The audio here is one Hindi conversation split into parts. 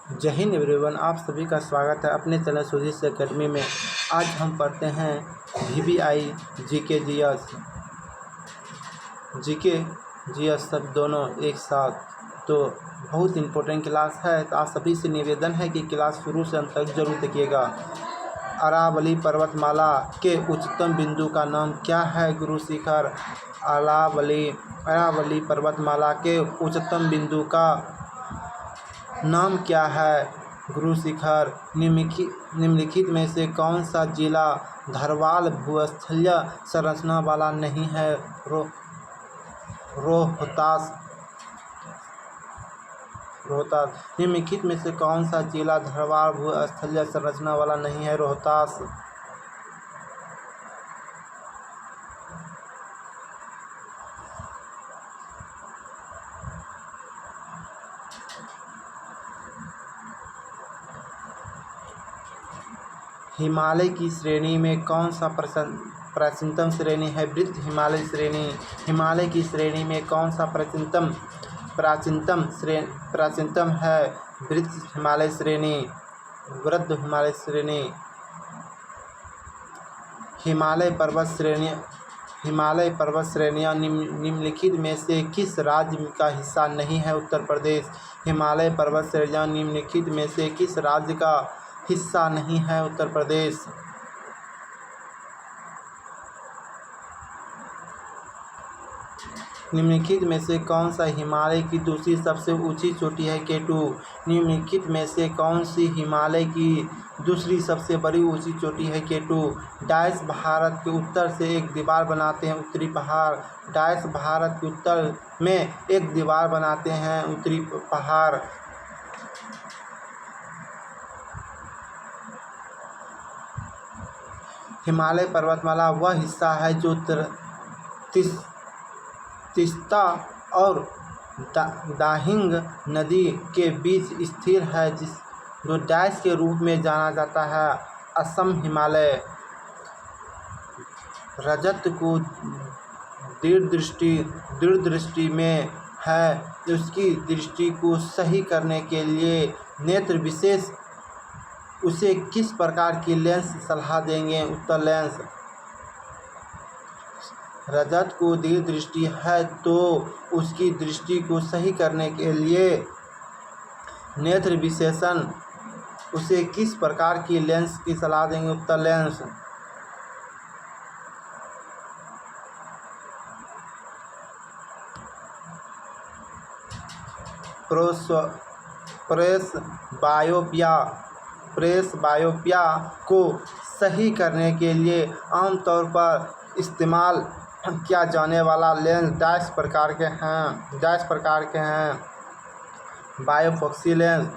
जय हिंद एवरीवन, आप सभी का स्वागत है अपने चैनल सुजीत एकेडमी में। आज हम पढ़ते हैं VBI जीके जीएस सब दोनों एक साथ। तो बहुत इम्पोर्टेंट क्लास है, तो आप सभी से निवेदन है कि क्लास शुरू से अंत तक जरूर देखिएगा। अरावली पर्वतमाला के उच्चतम बिंदु का नाम क्या है? गुरु शिखर। अरावली पर्वतमाला के उच्चतम बिंदु का नाम क्या है? गुरु शिखर। निम्नलिखित में से कौन सा जिला धरवाल भूस्थलीय संरचना वाला नहीं है? रोहतास। निम्नलिखित में से कौन सा जिला धरवाल भूस्थलीय संरचना वाला नहीं है? रोहतास। हिमालय की श्रेणी में कौन सा प्राचीनतम श्रेणी है? वृद्ध हिमालय श्रेणी। हिमालय की श्रेणी में कौन सा प्राचीनतम है? वृद्ध हिमालय श्रेणी। वृद्ध हिमालय श्रेणी। हिमालय पर्वत श्रेणियाँ निम्नलिखित में से किस राज्य का हिस्सा नहीं है? उत्तर प्रदेश। हिमालय पर्वत श्रेणियाँ निम्नलिखित में से किस राज्य का हिस्सा नहीं है? उत्तर प्रदेश। निम्नलिखित में से कौन सा हिमालय की दूसरी सबसे ऊंची चोटी है? K2। निम्नलिखित में से कौन सी हिमालय की दूसरी सबसे बड़ी ऊंची चोटी है? K2। डैश भारत के उत्तर से एक दीवार बनाते हैं उत्तरी पहाड़। डैश भारत के उत्तर में एक दीवार बनाते हैं उत्तरी पहाड़। हिमालय पर्वतमाला वह हिस्सा है जो तीस्ता और दाहिंग नदी के बीच स्थिर है, जो डैश के रूप में जाना जाता है। असम हिमालय। रजत को दूरदृष्टि में है, उसकी दृष्टि को सही करने के लिए नेत्र विशेष उसे किस प्रकार की लेंस सलाह देंगे? उत्तर लेंस। रजत को दृष्टि है तो उसकी दृष्टि को सही करने के लिए नेत्र विशेषण उसे किस प्रकार की लेंस की सलाह देंगे? उत्तर लेंस। प्रेस बायोपिया को सही करने के लिए आमतौर पर इस्तेमाल किया जाने वाला लेंस डैश प्रकार के हैं। बायोफोक्सी लेंस।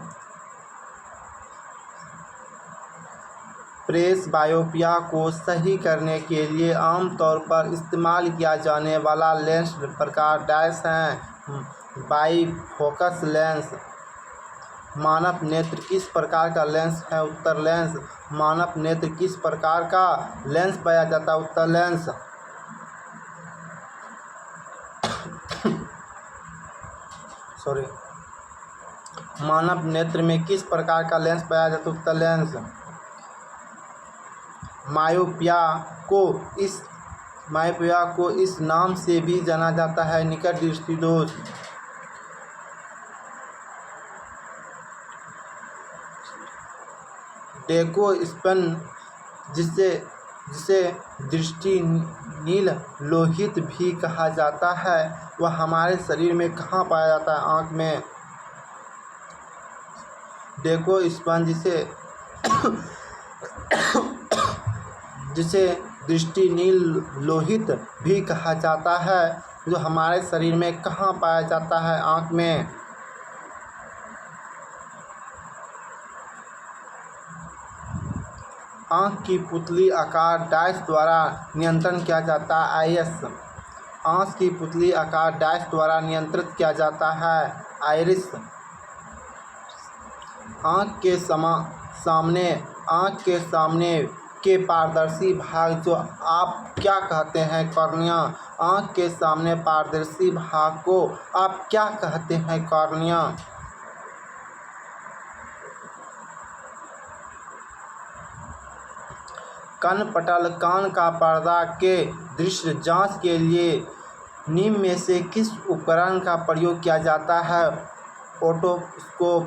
प्रेस बायोपिया को सही करने के लिए आमतौर पर इस्तेमाल किया जाने वाला लेंस प्रकार डैश हैं। बाइफोकस लेंस। मानव नेत्र किस प्रकार का लेंस है? उत्तर लेंस। मानव नेत्र किस प्रकार का लेंस पाया जाता है? उत्तर लेंस। मानव नेत्र में किस प्रकार का लेंस पाया जाता है? उत्तर लेंस। मायोपिया को इस नाम से भी जाना जाता है, निकट दृष्टि दोष। डेकोस्पर्म, जिसे दृष्टि नील लोहित भी कहा जाता है, वह हमारे शरीर में कहाँ पाया जाता है? आँख में। डेकोस्पर्म, जिसे दृष्टि नील लोहित भी कहा जाता है, जो हमारे शरीर में कहाँ पाया जाता है? आँख में। आँख की पुतली आकार डैश द्वारा नियंत्रण किया जाता है? आइरिस। आँख की पुतली आकार डैश द्वारा नियंत्रित किया जाता है? आइरिस। आँख के सामने के पारदर्शी भाग जो आप क्या कहते हैं? कॉर्निया। आँख के सामने पारदर्शी भाग को आप क्या कहते हैं? कॉर्निया। कनपटल कान का पर्दा के दृश्य जांच के लिए निम्न में से किस उपकरण का प्रयोग किया जाता है? ओटोस्कोप।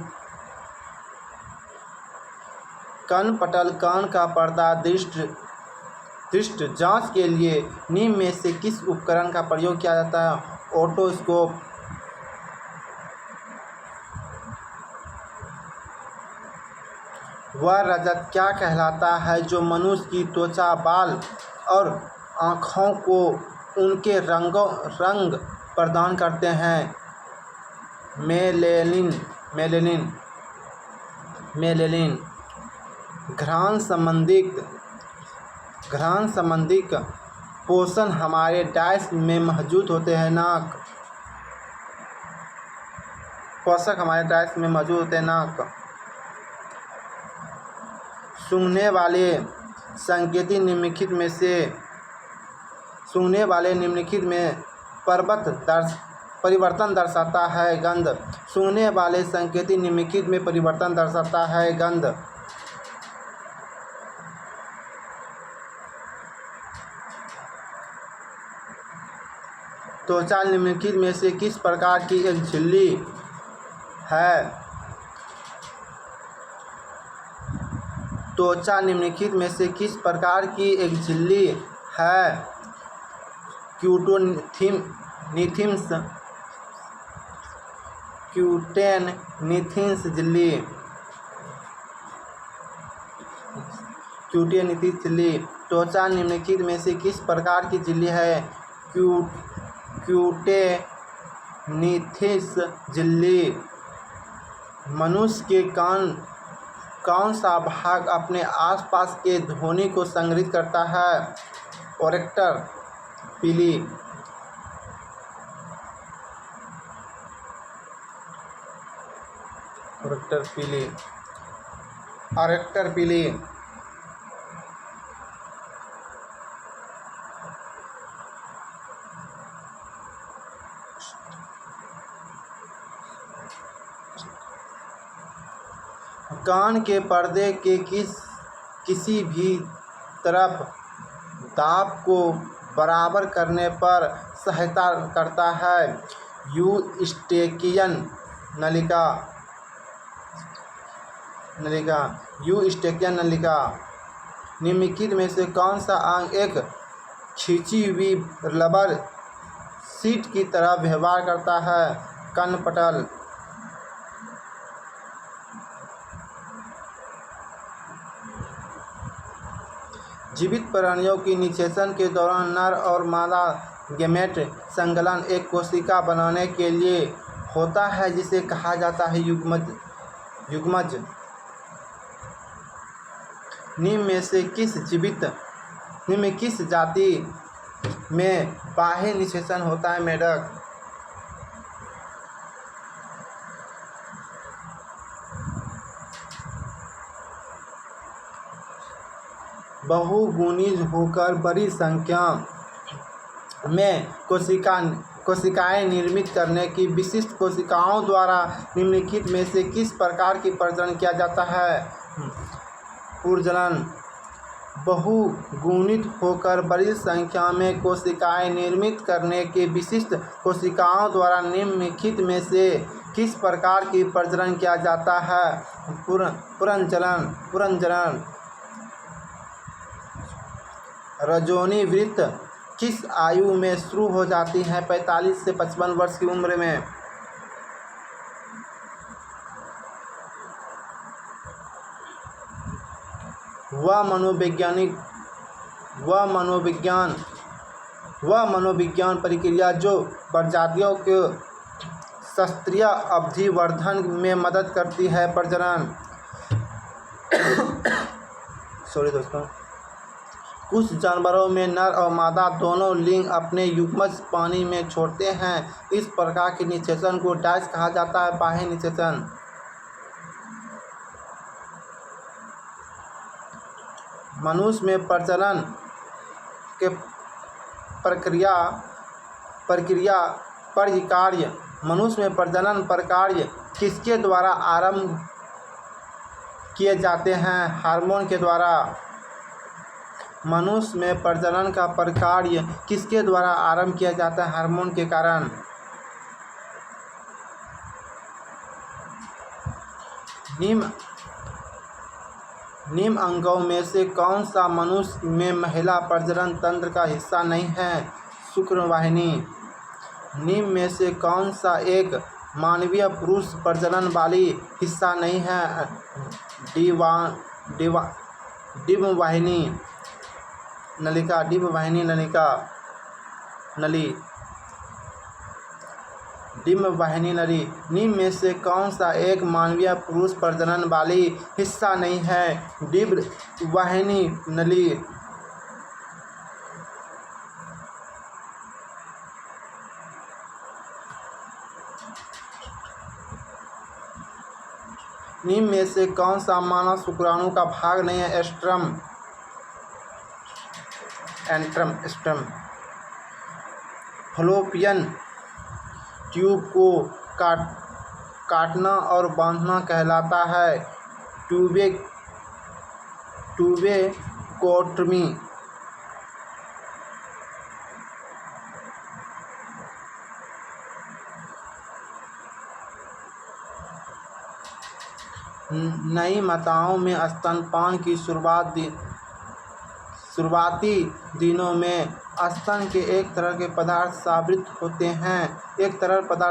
कनपटल कान का पर्दा दृष्टि जांच के लिए निम्न में से किस उपकरण का प्रयोग किया जाता है? ओटोस्कोप। वह रजत क्या कहलाता है जो मनुष्य की त्वचा, बाल और आँखों को उनके रंग प्रदान करते हैं? मेलेनिन। घ्राण संबंधी पोषण हमारे डाइस में मौजूद होते हैं। पोषक हमारे डाइस में मौजूद होते हैं। नाक। सूंघने वाले निम्नलिखित में परिवर्तन दर्शाता है। गंध। सूंघने वाले संकेती निम्नलिखित में परिवर्तन दर्शाता है। गंध। त्वचा निम्नलिखित में से किस प्रकार की एक झिल्ली है? त्वचा निम्नलिखित में से किस प्रकार की एक झिल्ली है? क्यूटेनिथिस झिल्ली। त्वचा निम्नलिखित में से किस प्रकार की झिल्ली है? क्यूटेनिथिस झिल्ली। मनुष्य के कौन सा भाग अपने आसपास के ध्वनि को संग्रहित करता है? ओरेक्टर पीली। कान के पर्दे के किसी भी तरफ दाब को बराबर करने पर सहायता करता है। यूस्टेकियन नलिका। निम्नलिखित में से कौन सा अंग एक खींची हुई रबर शीट की तरह व्यवहार करता है? कनपटल। जीवित प्राणियों की निषेचन के दौरान नर और मादा गैमेट संकलन एक कोशिका बनाने के लिए होता है जिसे कहा जाता है युग्मज। निम्न में किस जाति में बाह्य निषेचन होता है? मेढक। बहुगुणित होकर बड़ी संख्या में कोशिकाएं निर्मित करने की विशिष्ट कोशिकाओं द्वारा निम्नलिखित में से किस प्रकार की प्रजनन किया जाता है? प्रजनन। बहुगुणित होकर बड़ी संख्या में कोशिकाएं निर्मित करने की विशिष्ट कोशिकाओं द्वारा निम्नलिखित में से किस प्रकार की प्रजनन किया जाता है? पुंजनन। रजोनी वृत्त किस आयु में शुरू हो जाती है? 45 से 55 वर्ष की उम्र में। वह मनोविज्ञान प्रक्रिया जो प्रजातियों के शास्त्रीय अभिवर्धन में मदद करती है। प्रजनन। दोस्तों, कुछ जानवरों में नर और मादा दोनों लिंग अपने युग्मज पानी में छोड़ते हैं। इस प्रकार के निषेचन को डाइस कहा जाता है। बाह्य निषेचन। मनुष्य में प्रजनन के मनुष्य में प्रजनन प्रक्रिया किसके द्वारा आरंभ किए जाते हैं? हार्मोन के द्वारा। मनुष्य में प्रजनन का प्रक्रिया किसके द्वारा आरंभ किया जाता है? हार्मोन के कारण। निम्न अंगों में से कौन सा मनुष्य में महिला प्रजनन तंत्र का हिस्सा नहीं है? शुक्रवाहिनी। निम्न में से कौन सा एक मानवीय पुरुष प्रजनन वाली हिस्सा नहीं है? डिंबवाहिनी नलिका। डिंबवाहिनी नलिका नली। डिंबवाहिनी नली। निम्न में से कौन सा एक मानवीय पुरुष प्रजनन वाली हिस्सा नहीं है? डिंबवाहिनी नली। निम्न में से कौन सा मानव शुक्राणु का भाग नहीं है? एंट्रम। फलोपियन ट्यूब को काटना और बांधना कहलाता है ट्यूबेक्टोमी। नई माताओं में स्तनपान की शुरुआती दिनों में स्तन के एक तरल पदार्थ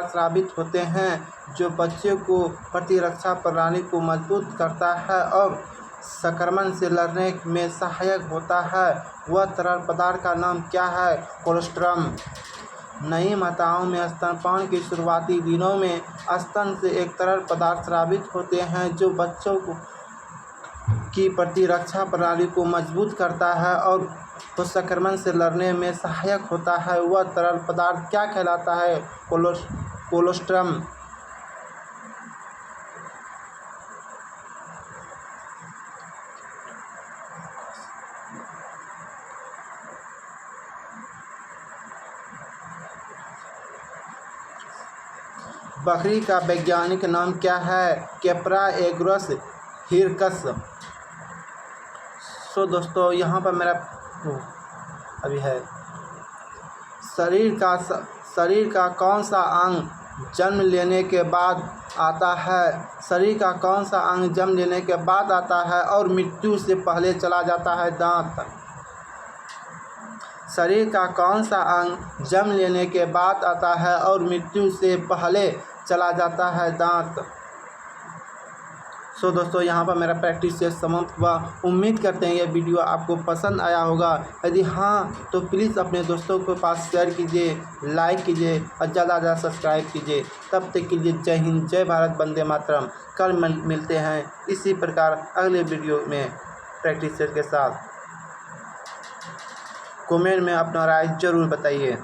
स्रावित होते हैं जो बच्चे को प्रतिरक्षा प्रणाली को मजबूत करता है और संक्रमण से लड़ने में सहायक होता है। वह तरल पदार्थ का नाम क्या है? कोलोस्ट्रम। नई माताओं में स्तनपान के शुरुआती दिनों में स्तन से एक तरल पदार्थ स्रावित होते हैं जो बच्चों की प्रतिरक्षा प्रणाली को मजबूत करता है और संक्रमण से लड़ने में सहायक होता है। वह तरल पदार्थ क्या कहलाता है? कोलोस्ट्रम। बकरी का वैज्ञानिक नाम क्या है? Capra एगुरस hircus. दोस्तों यहाँ पर मेरा अभी है शरीर का कौन सा अंग जन्म लेने के बाद आता है? शरीर का कौन सा अंग जन्म लेने के बाद आता है और मृत्यु से पहले चला जाता है? दांत। शरीर का कौन सा अंग जन्म लेने के बाद आता है और मृत्यु से पहले चला जाता है? दांत। दोस्तों यहाँ पर मेरा प्रैक्टिस से समाप्त हुआ। उम्मीद करते हैं यह वीडियो आपको पसंद आया होगा। यदि हाँ तो प्लीज़ अपने दोस्तों के पास शेयर कीजिए, लाइक कीजिए और ज़्यादा से ज़्यादा सब्सक्राइब कीजिए। तब तक के लिए जय हिंद, जय भारत, वंदे मातरम। कल मिलते हैं इसी प्रकार अगले वीडियो में प्रैक्टिस के साथ। कमेंट में अपना राय ज़रूर बताइए।